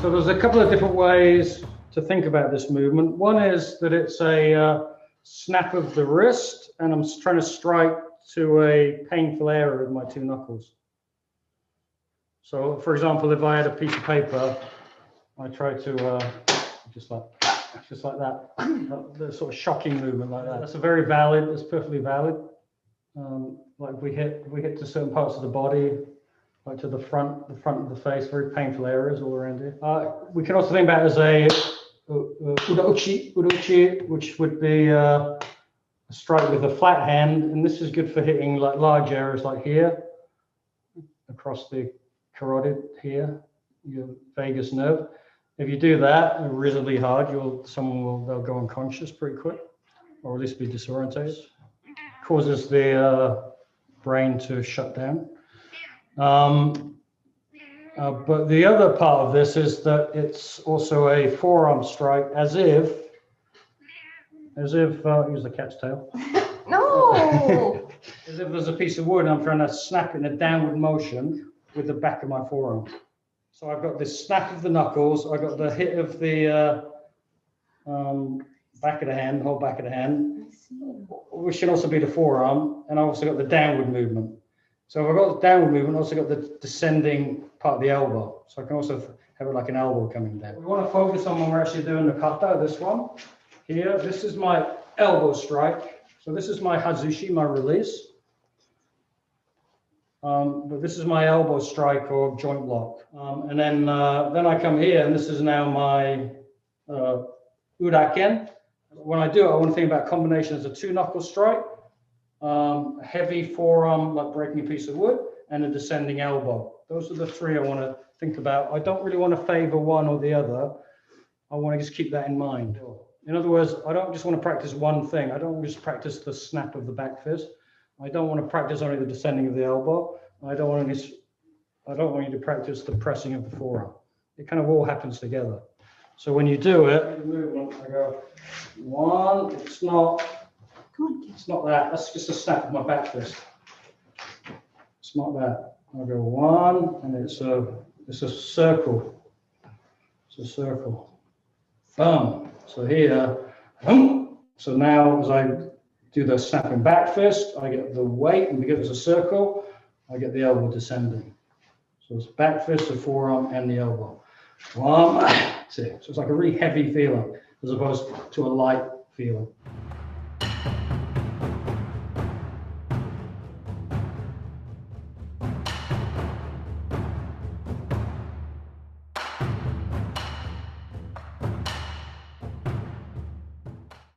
So there's a couple of different ways to think about this movement. One is that it's a snap of the wrist, and I'm trying to strike to a painful area with my two knuckles. So, for example, if I had a piece of paper, I try to just like that, the sort of shocking movement like that. That's a very valid. It's perfectly valid. Like we hit to certain parts of the body, like to the front of the face, very painful areas all around here. We can also think about it as a udochi, which would be a strike with a flat hand, and this is good for hitting like large areas like here, across the carotid here, your vagus nerve. If you do that reasonably hard, they'll go unconscious pretty quick, or at least be disorientated. Causes the brain to shut down. But the other part of this is that it's also a forearm strike, as if use the cat's tail. No. As if there's a piece of wood and I'm trying to snap in a downward motion with the back of my forearm. So I've got this snap of the knuckles, I've got the hit of the back of the hand, whole back of the hand, which can also be the forearm, and I've also got the downward movement. So if I've got the downward movement, I've also got the descending part of the elbow. So I can also have it like an elbow coming down. We want to focus on when we're actually doing the kata, this one. Here, this is my elbow strike. So this is my hazushi, my release. But this is my elbow strike or joint lock. And then I come here, and this is now my uraken. When I do it, I want to think about combination as a two knuckle strike, heavy forearm, like breaking a piece of wood, and a descending elbow. Those are the three I want to think about. I don't really want to favor one or the other. I want to just keep that in mind. In other words, I don't just want to practice one thing. I don't just practice the snap of the back fist. I don't want to practice only the descending of the elbow. I don't want you to practice the pressing of the forearm. It kind of all happens together. So when you do it, I go one. It's not that. That's just a snap of my back fist. It's not that. I go one, and it's a circle. It's a circle. Boom. So here, boom. So now as I do the snapping back fist, I get the weight, and because it's a circle, I get the elbow descending. So it's back fist, the forearm, and the elbow. One, two. So it's like a really heavy feeling as opposed to a light feeling.